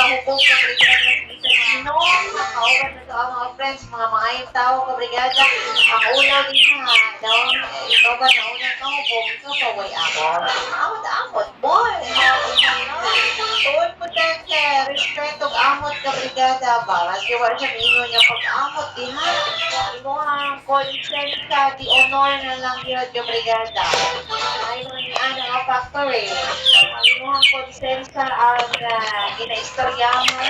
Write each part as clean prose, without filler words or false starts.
hukog ka brigada sa Ginoo. Kauban na to ang mga friends, mga maayong tao ka brigada. Ang ulaw din ha. Daw, ikaw ba na unang kahubog? Ikaw pa way amot. Amot, boy. Tuon po tayo respeto amot ka brigada ba? Kasi wala siya mingo niya pag-amot din ha. Imo ang consent ka, di honor na lang yun ka brigada. Ay mo ni ano nga factor eh. Imo ang consent ka ang ginaistorya mo.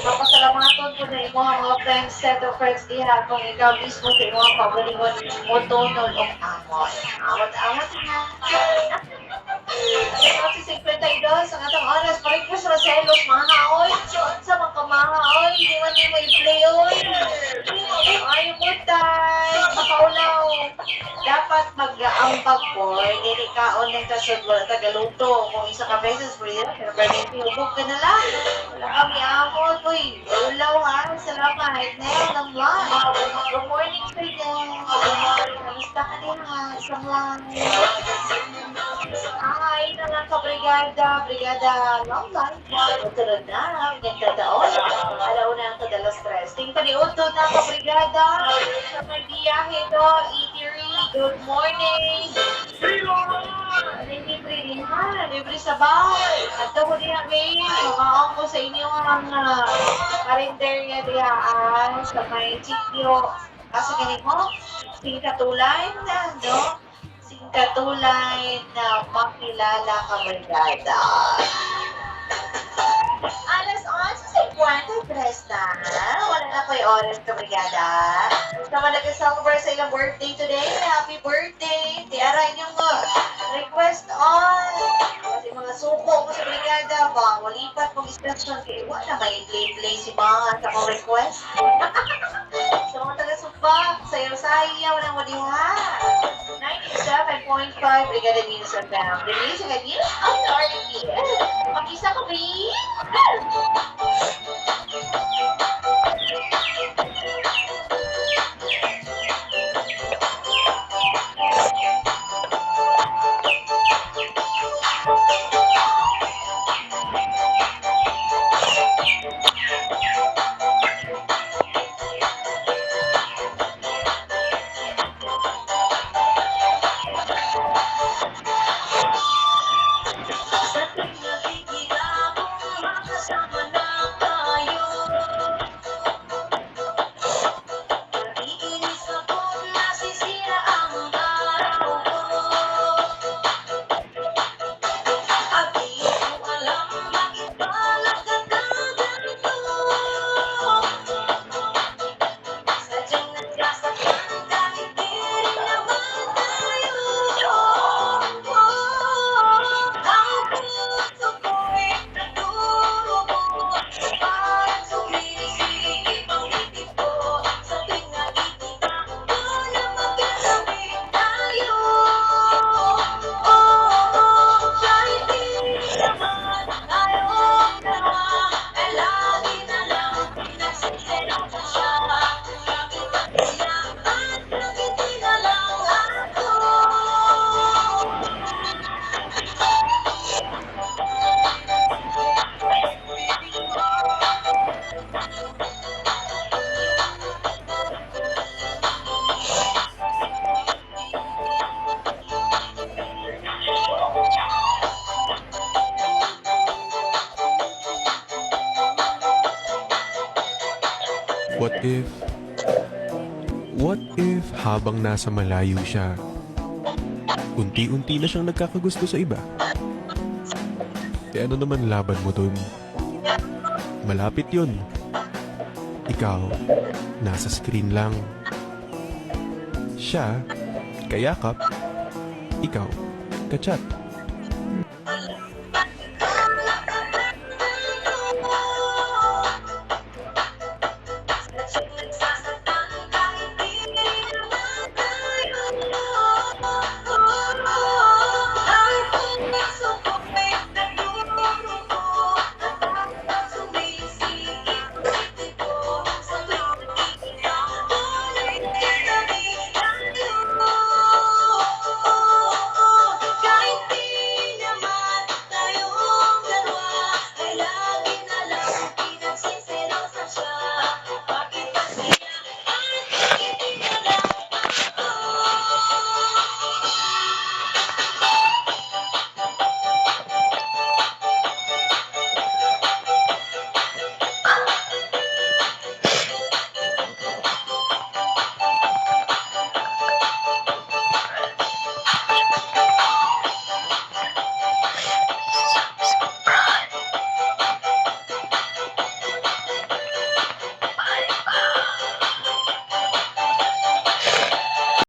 Mapasalamaton ko na imo ang mga friends, set of friends diha kung ikaw mismo sa imo ang pabulingon mo tunol o amot. Amot na. Kasi 52 sa atong oras, parikos na selos, mga oy. Sa mga kamaha, oy. Hindi man mo i-play, oy. Ay, butay. Makaulaw. Dapat mag-aambag po. Dili ka online kasod, wala tagaluto. Kung isa ka beses, pwede na. Pero permanente, hubog ka na lang. Wala kami amot, uy. Ulaw ha. Salamat. Nel ng lang. Good morning, Freedom. Good morning. Kamusta ka din ha? Isang lang. Ay, na lang ka, brigada, long life. Sunod na, nagtataon. Alauna ang kadala stress. Ting paniudto na ka, brigada. Sa may biyahe do, eatery, good morning. Libre din ha, libre sa bahay. At ako diha, babe, makaon ko sa inyo ang karinderya diyaan sa may sityo. Kaso ganit mo, singkatulay na, no? Katulad na makilala ka brigada. Alas 11:53 na. Wala na ko yung oras ka brigada. Sama nag-celebrate sa ilang birthday today. Happy birthday! Tiara yung request on. Kasi mga suko mo sa brigada ba? Walipat mong instruction kay wala may play si mga sa kong request. Sa mga taga-suba, sayo-saya, walang wadiha. 97.5 Brigada News FM. Release ang news authority. Mag-isa ka, please. What if habang nasa malayo siya, unti-unti na siyang nagkakagusto sa iba? Ano naman laban mo dun? Malapit yun. Ikaw, nasa screen lang. Siya, kayakap. Ikaw, kachat.